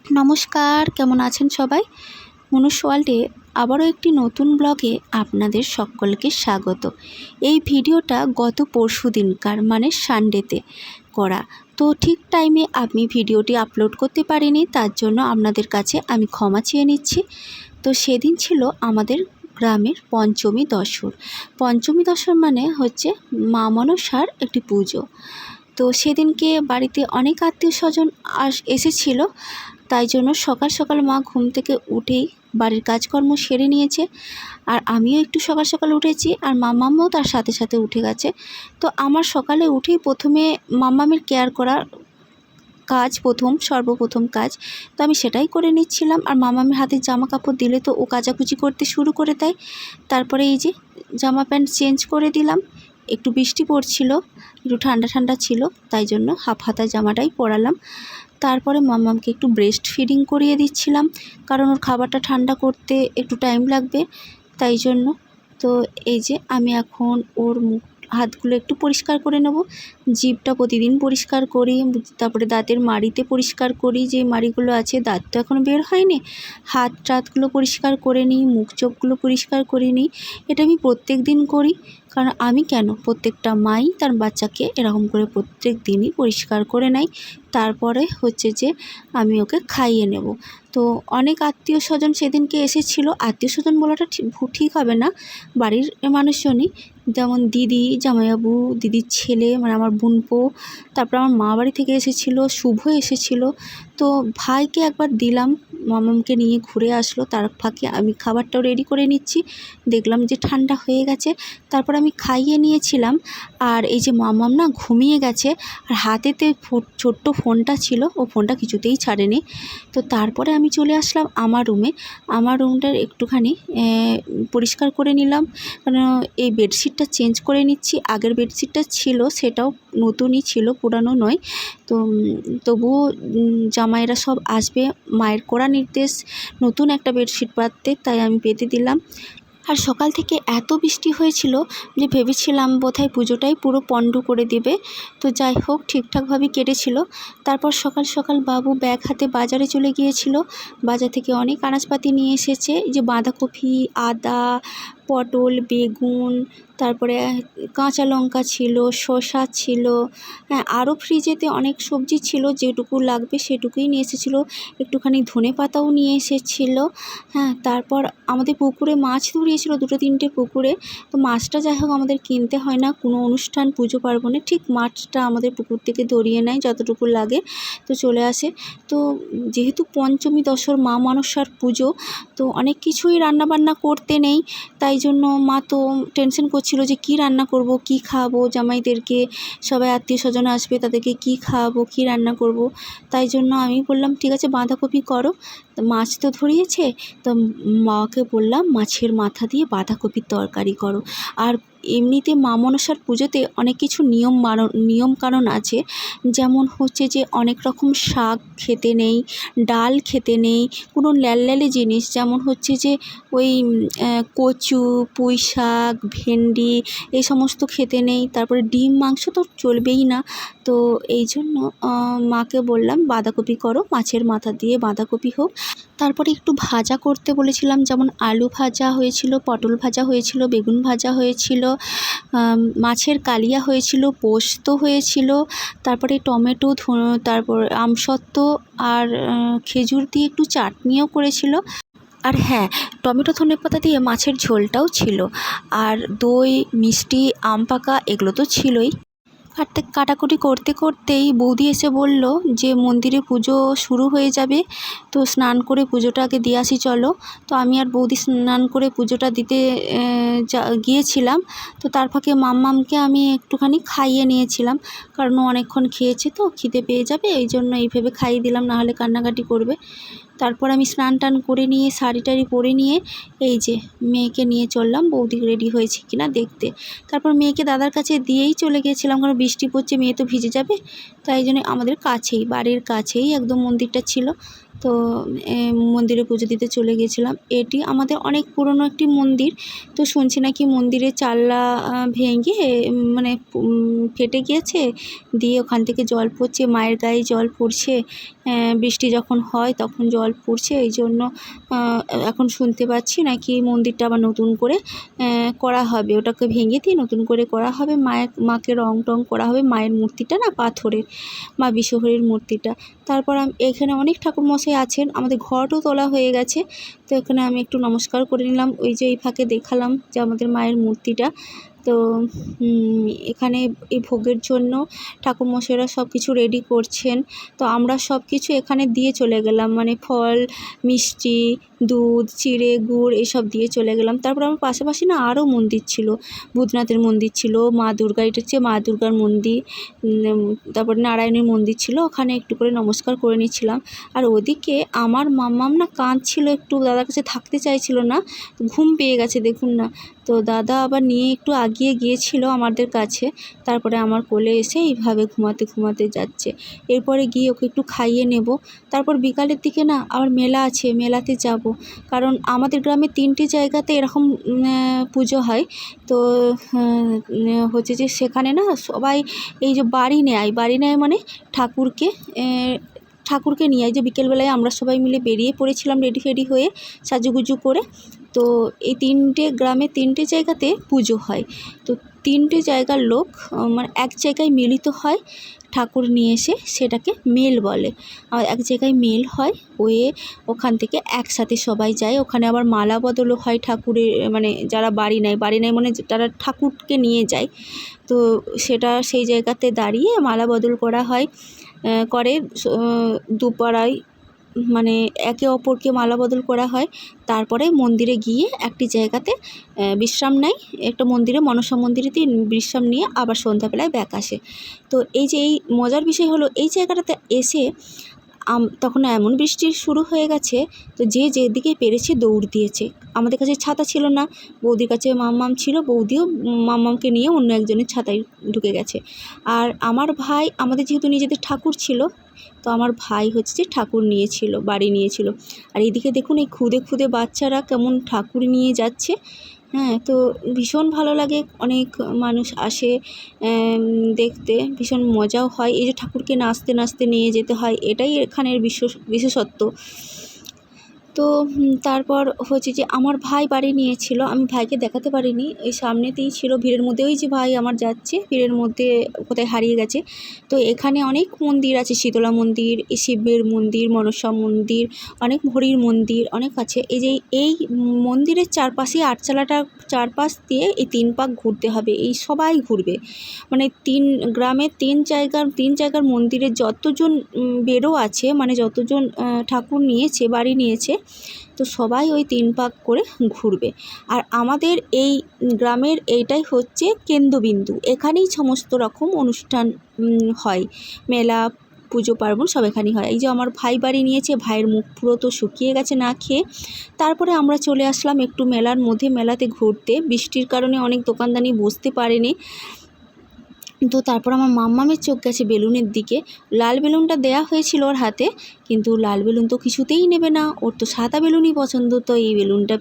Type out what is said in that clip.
নমস্কার, কেমন আছেন সবাই? মনুষ ওয়ার্ল্ডে আবারও একটি নতুন ব্লগে আপনাদের সকলকে স্বাগত। এই ভিডিওটা গত পরশুদিনকার মানে সানডেতে করা, তো ঠিক টাইমে আমি ভিডিওটি আপলোড করতে পারিনি, তার জন্য আপনাদের কাছে আমি ক্ষমা চেয়ে নিচ্ছি। তো সেদিন ছিল আমাদের গ্রামের পঞ্চমী দশর। পঞ্চমী দশর মানে হচ্ছে মা মনসার একটি পুজো। তো সেদিনকে বাড়িতে অনেক আত্মীয় স্বজন এসেছিল, তাই জন্য সকাল সকাল মা ঘুম থেকে উঠেই বাড়ির কাজকর্ম সেরে নিয়েছে, আর আমিও একটু সকাল সকাল উঠেছি, আর মাম্মামও তার সাথে সাথে উঠে গেছে। তো আমার সকালে উঠেই প্রথমে মাম্মামের কেয়ার করার কাজ সর্বপ্রথম কাজ, তো আমি সেটাই করে নিচ্ছিলাম। আর মাম্মামের হাতে জামা কাপড় দিলে তো ও কাচাকুচি করতে শুরু করে দেয়। তারপরে এই যে জামা প্যান্ট চেঞ্জ করে দিলাম। একটু বৃষ্টি পড়ছিল, একটু ঠান্ডা ঠান্ডা ছিল, তাই জন্য হাফ হাতা জামাটাই পরালাম। তারপরে মাম্মামকে একটু ব্রেস্ট ফিডিং করিয়ে দিচ্ছিলাম, কারণ ওর খাবারটা ঠান্ডা করতে একটু টাইম লাগবে, তাই জন্য। তো এই যে আমি এখন ওর হাতগুলো একটু পরিষ্কার করে নেব। জিভটা প্রতিদিন পরিষ্কার করি, তারপরে দাঁতের মাড়িতে পরিষ্কার করি, যে মাড়িগুলো আছে দাঁত তো এখনও বের হয়নি, হাত টাতগুলো পরিষ্কার করে নিই, মুখ চোখগুলো পরিষ্কার করে নিই। এটা আমি প্রত্যেক দিন করি, কারণ আমি কেন, প্রত্যেকটা মাই তার বাচ্চাকে এরকম করে প্রত্যেক দিনই পরিষ্কার করে নেয়। তারপরে হচ্ছে যে আমি ওকে খাইয়ে নেব। তো অনেক আত্মীয় স্বজন সেদিনকে এসেছিলো। আত্মীয় স্বজন বলাটা ঠিক হবে না, বাড়ির মানুষজনই, যেমন দিদি, জামাইবাবু, দিদির ছেলে মানে আমার বোনপো, তারপর আমার মা বাড়ি থেকে এসেছিলো, শুভ এসেছিলো। তো ভাইকে একবার দিলাম, মামামকে নিয়ে ঘুরে আসলো, তার ফাঁকে আমি খাবারটাও রেডি করে নিচ্ছি। দেখলাম যে ঠান্ডা হয়ে গেছে, তারপর আমি খাইয়ে নিয়েছিলাম। আর এই যে মামাম না ঘুমিয়ে গেছে, আর হাতেতে ছোট্ট ফোনটা ছিল, ও ফোনটা কিছুতেই ছাড়েনি। তো তারপরে আমি চলে আসলাম আমার রুমে। আমার রুমটার একটুখানি পরিষ্কার করে নিলাম, কারণ এই বেডশিটটা চেঞ্জ করে নিচ্ছি। আগের বেডশিটটা ছিল সেটাও নতুনই ছিল, পুরানো নয়। তো তবুও জামাইরা সব আসবে, মায়ের কড়া নির্দেশ নতুন একটা বেডশিট পাততে, তাই আমি পেতে দিলাম। আর সকাল থেকে এত বৃষ্টি হয়েছিল যে ভেবেছিলাম বোধহয় পুজোটাই পুরো পণ্ডু করে দেবে। তো যাই হোক, ঠিকঠাকভাবেই কেটেছিল। তারপর সকাল সকাল বাবু ব্যাগ হাতে বাজারে চলে গিয়েছিল। বাজার থেকে অনেক আনাজপাতি নিয়ে এসেছে, যে বাঁধাকপি, আদা, পটল, বেগুন, তারপরে কাঁচা লঙ্কা ছিল, শসা ছিল, হ্যাঁ আরও ফ্রিজেতে অনেক সবজি ছিল, যেটুকু লাগবে সেটুকুই নিয়ে এসেছিলো। একটুখানি ধনে পাতাও নিয়ে এসেছিলো। হ্যাঁ, তারপর আমাদের পুকুরে মাছ ধরিয়েছিল, 2-3টে পুকুরে। তো মাছটা যাই হোক আমাদের কিনতে হয় না, কোনো অনুষ্ঠান পুজো পার্বণে ঠিক মাছটা আমাদের পুকুর থেকে ধরিয়ে নেয়, যতটুকু লাগে তো চলে আসে। তো যেহেতু পঞ্চমী দশর মা মনসার পুজো, তো অনেক কিছুই রান্নাবান্না করতে নেই, তাই জন্য মা তো টেনশন করছিল যে কি রান্না করব, কি খাওয়াবো জামাইদেরকে, সবাই আত্মীয় স্বজন আসবে, তাদেরকে কি খাওয়াবো, কি রান্না করব। তাই জন্য আমি বললাম ঠিক আছে বাঁধাকপি করো। তো মাছ তো ধরিয়েছে, তো মাকে বললাম মাছের মাথা দিয়ে বাঁধাকপির তরকারি করো। আর এমনিতে মা মনসার পুজোতে অনেক কিছু নিয়ম কানুন আছে, যেমন হচ্ছে যে অনেক রকম শাক খেতে নেই, ডাল খেতে নেই, কোনো ল্যালল্যালে জিনিস, যেমন হচ্ছে যে ওই কচু, পুঁই শাক, ভেন্ডি এই সমস্ত খেতে নেই। তারপরে ডিম মাংস তো চলবেই না। তো এই জন্য মাকে বললাম বাঁধাকপি করো, মাছের মাথা দিয়ে বাঁধাকপি হোক। তারপরে একটু ভাজা করতে বলেছিলাম, যেমন আলু ভাজা হয়েছিল, পটল ভাজা হয়েছিল, বেগুন ভাজা হয়েছিল, মাছের কালিয়া হয়েছিল, পোস্ত হয়েছিল, তারপরে টমেটো, তারপর আমসত্ত্ব আর খেজুর দিয়ে একটু চাটনিও করেছিল। আর হ্যাঁ, টমেটো ধনেপাতা দিয়ে মাছের ঝোলটাও ছিল। আর দই, মিষ্টি, আম পাকা এগুলো তো ছিলই। কাটাকুটি করতে করতেই বৌদি এসে বলল যে মন্দিরে পুজো শুরু হয়ে যাবে, তো স্নান করে পুজোটা আগে দিয়ে আসি চলো। তো আমি আর বৌদি স্নান করে পুজোটা দিতে গিয়েছিলাম। তো তার ফাঁকে মাম্মামকে আমি একটুখানি খাইয়ে নিয়েছিলাম, কারণ ও অনেকক্ষণ খেয়েছে, তো খিদে পেয়ে যাবে, এই জন্য এই ভেবে খাইয়ে দিলাম, নাহলে কান্নাকাটি করবে। তারপর আমি স্নান টান করে নিয়ে শাড়ি টাড়ি পরে নিয়ে এই যে মেয়েকে নিয়ে চললাম বৌদি রেডি হয়েছে কিনা দেখতে। তারপর মেয়েকে দাদার কাছে দিয়েই চলে গিয়েছিলাম, কারণ বৃষ্টি পড়ছে, মেয়ে তো ভিজে যাবে। তাই জন্য আমাদের কাছেই, বাড়ির কাছেই একদম মন্দিরটা ছিল, তো মন্দিরে পুজো দিতে চলে গিয়েছিলাম। এটি আমাদের অনেক পুরনো একটি মন্দির। তো শুনছি নাকি মন্দিরের চাল্লা ভেঙে মানে ফেটে গিয়েছে, দিয়ে ওখান থেকে জল পড়ছে, মায়ের গায়ে জল পড়ছে, বৃষ্টি যখন হয় তখন জল পড়ছে, এই জন্য এখন শুনতে পাচ্ছি নাকি মন্দিরটা আবার নতুন করে করা হবে, ওটাকে ভেঙে দিয়ে নতুন করে করা হবে। মাকে রং টং করা হবে। মায়ের মূর্তিটা না পাথরের, মা বিশ্বহরীর মূর্তিটা। তারপর এখানে অনেক ঠাকুরমশাই আছেন, আমাদের ঘটও তোলা হয়ে গেছে। তো এখানে আমি একটু নমস্কার করে নিলাম। ওই যে এই ফাঁকে দেখালাম যে আমাদের মায়ের মূর্তিটা। তো এখানে এই ভোগের জন্য ঠাকুরমশাইরা সব কিছু রেডি করছেন। তো আমরা সব কিছু এখানে দিয়ে চলে গেলাম, মানে ফল, মিষ্টি, দুধ, চিড়ে, গুড় এসব দিয়ে চলে গেলাম। তারপর আমার পাশাপাশি না আরও মন্দির ছিল, ভূতনাথের মন্দির ছিল, মা দুর্গা, এটা হচ্ছে মা দুর্গার মন্দির, তারপর নারায়ণের মন্দির ছিল, ওখানে একটু করে নমস্কার করে নিচ্ছিলাম। আর ওদিকে আমার মাম্মাম না কাঁদছিল একটু, দাদার কাছে থাকতে চাইছিল না, ঘুম পেয়ে গেছে দেখুন না। তো দাদা আবার নিয়ে একটু আগিয়ে গিয়েছিল আমাদের কাছে, তারপরে আমার কোলে এসে এইভাবে ঘুমাতে ঘুমাতে যাচ্ছে। এরপরে গিয়ে ওকে একটু খাইয়ে নেব। তারপর বিকালের দিকে না আবার মেলা আছে, মেলাতে যাব। কারণ আমাদের গ্রামে 3টে জায়গাতে এরকম পুজো হয়। তো হচ্ছে যে সেখানে না সবাই এই যে বাড়ি নেয় মানে ঠাকুরকে নিয়ে, এই যে বিকেলবেলায় আমরা সবাই মিলে বেরিয়ে পড়েছিলাম রেডি ফেডি হয়ে সাজুগুজু করে। তো এই 3টে গ্রামে 3টে জায়গাতে পুজো হয়। তো 3টে জায়গার লোক মানে এক জায়গায় মিলিত হয় ঠাকুর নিয়ে এসে, সেটাকে মেল বলে। আর এক জায়গায় মেল হয়, হয়ে ওখান থেকে একসাথে সবাই যায়। ওখানে আবার মালা বদলও হয় ঠাকুরের, মানে যারা বাড়ি নেয় মানে যারা ঠাকুরকে নিয়ে যায়। তো সেটা সেই জায়গাতে দাঁড়িয়ে মালা বদল করা হয়, করে দুপাড়ায়, মানে একে অপরকে মালা বদল করা হয়। তারপরে মন্দিরে গিয়ে একটি জায়গাতে বিশ্রাম নেয়, একটা মন্দিরে, মনসা মন্দিরেতে বিশ্রাম নিয়ে আবার সন্ধ্যাবেলায় ব্যাক আসে। তো এই যে এই মজার বিষয় হলো, এই জায়গাটাতে এসে তখন এমন বৃষ্টি শুরু হয়ে গেছে, তো যে যেদিকে পেরেছে দৌড় দিয়েছে। আমাদের কাছে ছাতা ছিল না, বৌদির কাছে মাম্মাম ছিল, বৌদিও মাম্মামকে নিয়ে অন্য একজনের ছাতায় ঢুকে গেছে। আর আমার ভাই, আমাদের যেহেতু নিজেদের ঠাকুর ছিল, তো আমার ভাই হচ্ছে যে ঠাকুর বাড়ি নিয়েছিল। আর এইদিকে দেখুন এই খুদে খুদে বাচ্চারা কেমন ঠাকুর নিয়ে যাচ্ছে। হ্যাঁ, তো ভীষণ ভালো লাগে, অনেক মানুষ আসে দেখতে, ভীষণ মজাও হয়। এই যে ঠাকুরকে নাচতে নাচতে নিয়ে যেতে হয়, এটাই এখানের বিশেষত্ব। তো তারপর হচ্ছে যে আমার ভাই বাড়ি নিয়েছিল, আমি ভাইকে দেখাতে পারিনি, এই সামনেতেই ছিল ভিড়ের মধ্যে। ওই যে ভাই আমার যাচ্ছে ভিড়ের মধ্যে, কোথায় হারিয়ে গেছে। তো এখানে অনেক মন্দির আছে, শীতলা মন্দির, শিবের মন্দির, মনসা মন্দির, অনেক হরির মন্দির অনেক আছে। এই মন্দিরের চারপাশে, আটচালাটার চারপাশ দিয়ে এই 3 পাক ঘুরতে হবে, এই সবাই ঘুরবে, মানে 3 গ্রামের 3 জায়গার মন্দিরে যতজন বেরো আছে, মানে যতজন ঠাকুর নিয়েছে, বাড়ি নিয়েছে, তো সবাই ওই 3 পাক করে ঘুরবে। আর আমাদের এই গ্রামের এইটাই হচ্ছে কেন্দ্রবিন্দু, এখানেই সমস্ত রকম অনুষ্ঠান হয়, মেলা, পুজো পার্বণ সব এখানেই হয়। এই যে আমার ভাই বাড়ি নিয়েছে, ভাইয়ের মুখ পুরো তো শুকিয়ে গেছে না খেয়ে। তারপরে আমরা চলে আসলাম একটু মেলার মধ্যে, মেলাতে ঘুরতে। বৃষ্টির কারণে অনেক দোকানদানি বসতে পারেনি। তো তারপর আমার মাম্মামের চোখ গেছে বেলুনের দিকে। লাল বেলুনটা দেয়া হয়েছিল ওর হাতে, কিন্তু লাল বেলুন তো কিছুতেই নেবে না, ওর তো সাদা বেলুনই পছন্দ। তো এই বেলুনটা